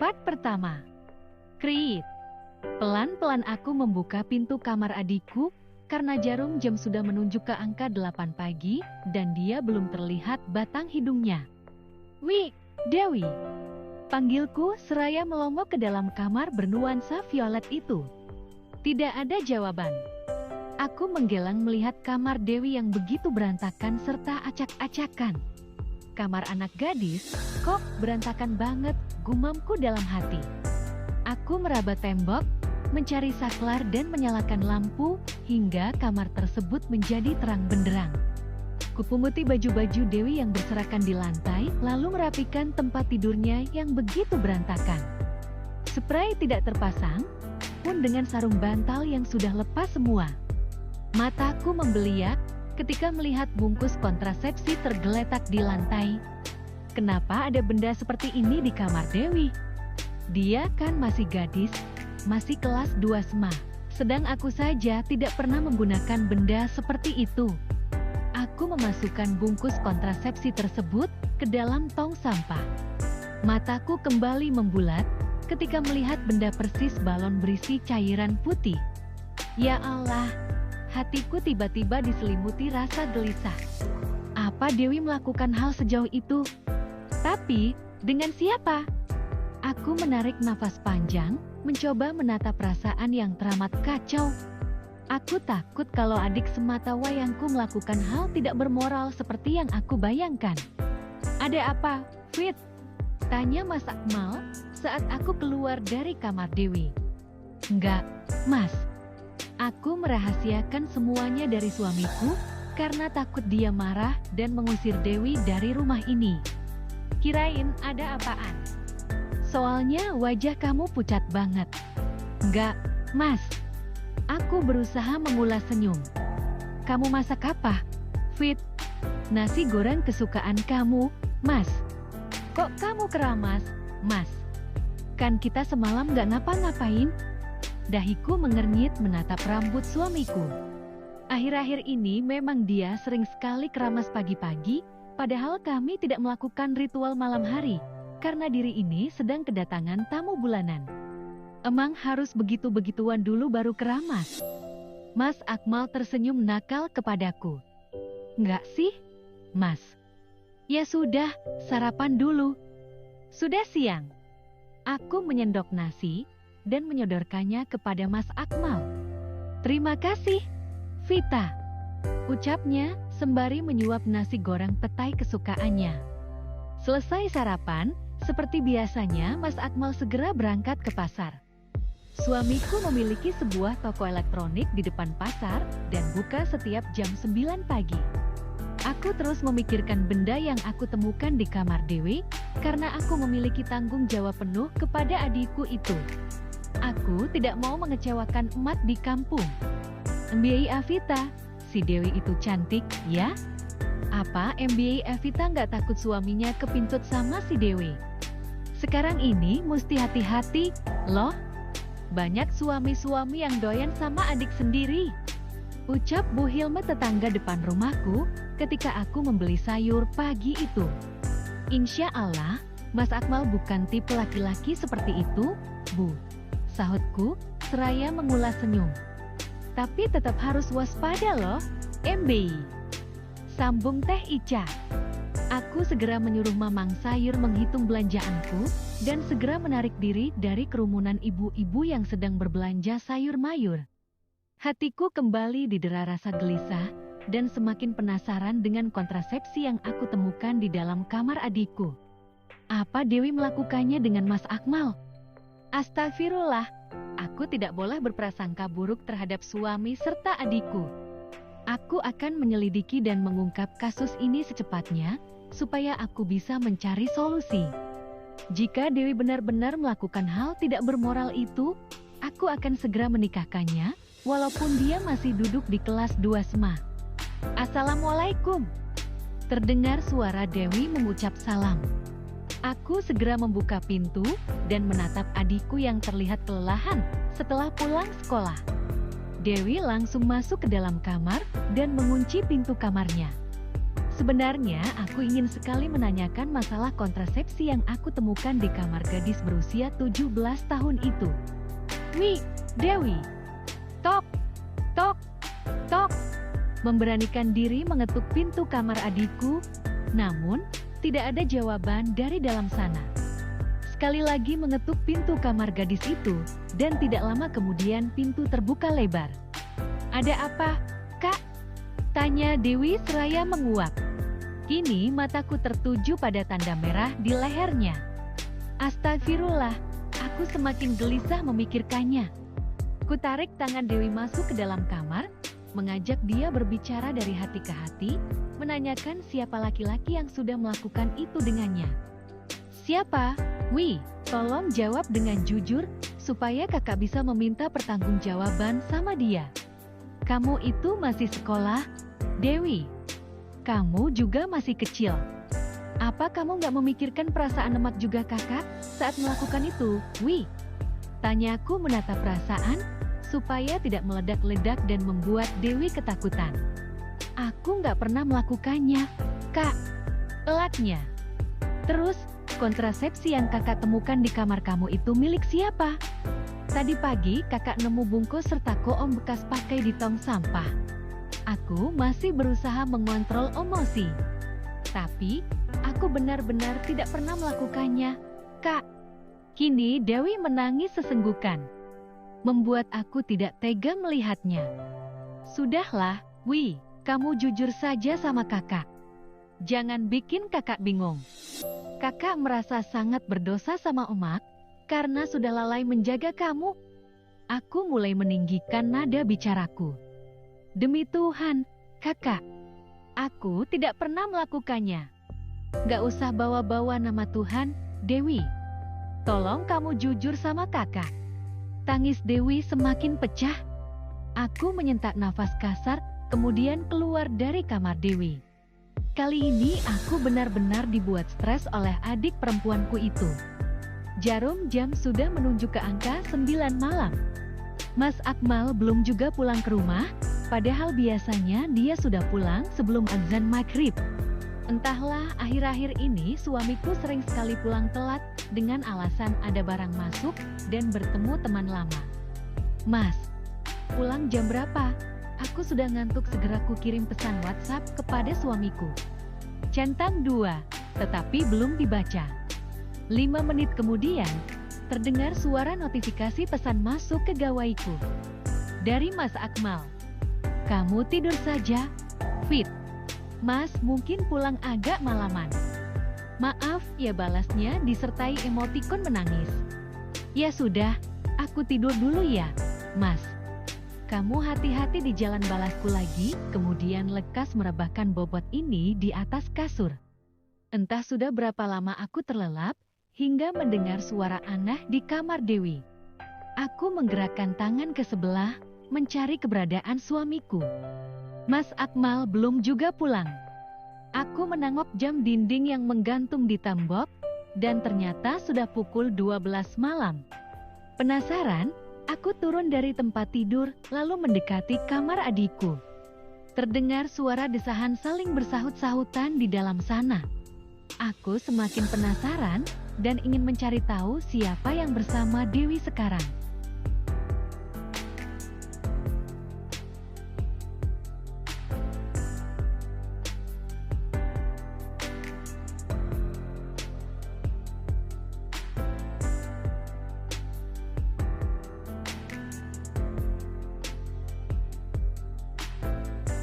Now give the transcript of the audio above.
Part pertama. Krit. Pelan-pelan aku membuka pintu kamar adikku karena jarum jam sudah menunjuk ke angka 8 pagi dan dia belum terlihat batang hidungnya. "Wih, Dewi," panggilku seraya melongo ke dalam kamar bernuansa violet itu. Tidak ada jawaban. Aku menggelang melihat kamar Dewi yang begitu berantakan serta acak-acakan. Kamar anak gadis, kok berantakan banget, gumamku dalam hati. Aku meraba tembok, mencari saklar dan menyalakan lampu, hingga kamar tersebut menjadi terang benderang. Kupunguti baju-baju Dewi yang berserakan di lantai, lalu merapikan tempat tidurnya yang begitu berantakan. Spray tidak terpasang, pun dengan sarung bantal yang sudah lepas semua. Mataku membeliak ketika melihat bungkus kontrasepsi tergeletak di lantai. Kenapa ada benda seperti ini di kamar Dewi? Dia kan masih gadis, masih kelas 2 SMA. Sedang aku saja tidak pernah menggunakan benda seperti itu. Aku memasukkan bungkus kontrasepsi tersebut ke dalam tong sampah. Mataku kembali membulat ketika melihat benda persis balon berisi cairan putih. Ya Allah, hatiku tiba-tiba diselimuti rasa gelisah. Apa Dewi melakukan hal sejauh itu? Tapi, dengan siapa? Aku menarik nafas panjang, mencoba menata perasaan yang teramat kacau. Aku takut kalau adik semata wayangku melakukan hal tidak bermoral seperti yang aku bayangkan. "Ada apa, Fit?" tanya Mas Akmal saat aku keluar dari kamar Dewi. "Enggak, Mas. Aku merahasiakan semuanya dari suamiku karena takut dia marah dan mengusir Dewi dari rumah ini." "Kirain ada apaan? Soalnya wajah kamu pucat banget." "Enggak, Mas." Aku berusaha mengulas senyum. "Kamu masak apa, Fit?" "Nasi goreng kesukaan kamu, Mas." "Kok kamu keramas, Mas? Kan kita semalam gak ngapa-ngapain?" Dahiku mengernyit menatap rambut suamiku. Akhir-akhir ini memang dia sering sekali keramas pagi-pagi, padahal kami tidak melakukan ritual malam hari, karena diri ini sedang kedatangan tamu bulanan. Emang harus begitu-begituan dulu baru keramas? Mas Akmal tersenyum nakal kepadaku. "Enggak sih, Mas. Ya sudah, sarapan dulu. Sudah siang." Aku menyendok nasi dan menyodorkannya kepada Mas Akmal. "Terima kasih, Vita," ucapnya sembari menyuap nasi goreng petai kesukaannya. Selesai sarapan, seperti biasanya Mas Akmal segera berangkat ke pasar. Suamiku memiliki sebuah toko elektronik di depan pasar dan buka setiap jam 9 pagi. Aku terus memikirkan benda yang aku temukan di kamar Dewi, karena aku memiliki tanggung jawab penuh kepada adikku itu. Aku tidak mau mengecewakan emak di kampung. "MBA Avita, si Dewi itu cantik, ya? Apa MBA Evita nggak takut suaminya kepintut sama si Dewi? Sekarang ini mesti hati-hati, loh. Banyak suami-suami yang doyan sama adik sendiri," ucap Bu Hilme tetangga depan rumahku ketika aku membeli sayur pagi itu. "Insya Allah, Mas Akmal bukan tipe laki-laki seperti itu, Bu," sahutku seraya mengulas senyum. "Tapi tetap harus waspada loh, MBI," sambung Teh Ica. Aku segera menyuruh Mamang Sayur menghitung belanjaanku dan segera menarik diri dari kerumunan ibu-ibu yang sedang berbelanja sayur mayur. Hatiku kembali didera rasa gelisah dan semakin penasaran dengan kontrasepsi yang aku temukan di dalam kamar adikku. Apa Dewi melakukannya dengan Mas Akmal? Astagfirullah, aku tidak boleh berprasangka buruk terhadap suami serta adikku. Aku akan menyelidiki dan mengungkap kasus ini secepatnya, supaya aku bisa mencari solusi. Jika Dewi benar-benar melakukan hal tidak bermoral itu, aku akan segera menikahkannya, walaupun dia masih duduk di kelas 2 SMA. "Assalamualaikum." Terdengar suara Dewi mengucap salam. Aku segera membuka pintu dan menatap adikku yang terlihat kelelahan setelah pulang sekolah. Dewi langsung masuk ke dalam kamar dan mengunci pintu kamarnya. Sebenarnya aku ingin sekali menanyakan masalah kontrasepsi yang aku temukan di kamar gadis berusia 17 tahun itu. Wih, Dewi. Tok, tok, tok. Memberanikan diri mengetuk pintu kamar adikku, namun tidak ada jawaban dari dalam sana. Sekali lagi mengetuk pintu kamar gadis itu, dan tidak lama kemudian pintu terbuka lebar. Ada apa, Kak? Tanya Dewi seraya menguap. Kini mataku tertuju pada tanda merah di lehernya. Astagfirullah, aku semakin gelisah memikirkannya. Kutarik tangan Dewi masuk ke dalam kamar, mengajak dia berbicara dari hati ke hati, menanyakan siapa laki-laki yang sudah melakukan itu dengannya. Siapa? Wih, tolong jawab dengan jujur, supaya kakak bisa meminta pertanggungjawaban sama dia. Kamu itu masih sekolah, Dewi. Kamu juga masih kecil. Apa kamu nggak memikirkan perasaan emak juga kakak saat melakukan itu, Wih? Tanyaku menatap perasaan, supaya tidak meledak-ledak dan membuat Dewi ketakutan. Aku nggak pernah melakukannya, Kak. Elaknya. Terus, kontrasepsi yang kakak temukan di kamar kamu itu milik siapa? Tadi pagi kakak nemu bungkus serta koom bekas pakai di tong sampah. Aku masih berusaha mengontrol emosi. Tapi, aku benar-benar tidak pernah melakukannya, Kak. Kini Dewi menangis sesenggukan, membuat aku tidak tega melihatnya. Sudahlah, Wi, kamu jujur saja sama kakak. Jangan bikin kakak bingung. Kakak merasa sangat berdosa sama emak, karena sudah lalai menjaga kamu. Aku mulai meninggikan nada bicaraku. Demi Tuhan, kakak, aku tidak pernah melakukannya. Gak usah bawa-bawa nama Tuhan, Dewi. Tolong kamu jujur sama kakak. Tangis Dewi semakin pecah. Aku menyentak nafas kasar, kemudian keluar dari kamar Dewi. Kali ini aku benar-benar dibuat stres oleh adik perempuanku itu. Jarum jam sudah menunjuk ke angka 9 malam. Mas Akmal belum juga pulang ke rumah, padahal biasanya dia sudah pulang sebelum azan maghrib. Entahlah, akhir-akhir ini suamiku sering sekali pulang telat dengan alasan ada barang masuk dan bertemu teman lama. Mas, pulang jam berapa? Aku sudah ngantuk, segera ku kirim pesan WhatsApp kepada suamiku. Centang 2, tetapi belum dibaca. 5 menit kemudian, terdengar suara notifikasi pesan masuk ke gawaiku. Dari Mas Akmal. Kamu tidur saja, Fit. Mas mungkin pulang agak malaman. Maaf ya, balasnya disertai emotikon menangis. Ya sudah, aku tidur dulu ya, Mas. Kamu hati-hati di jalan, balasku lagi, kemudian lekas merebahkan bobot ini di atas kasur. Entah sudah berapa lama aku terlelap, hingga mendengar suara aneh di kamar Dewi. Aku menggerakkan tangan ke sebelah, mencari keberadaan suamiku. Mas Akmal belum juga pulang. Aku menengok jam dinding yang menggantung di tembok, dan ternyata sudah pukul 12 malam. Penasaran, aku turun dari tempat tidur, lalu mendekati kamar adikku. Terdengar suara desahan saling bersahut-sahutan di dalam sana. Aku semakin penasaran, dan ingin mencari tahu siapa yang bersama Dewi sekarang.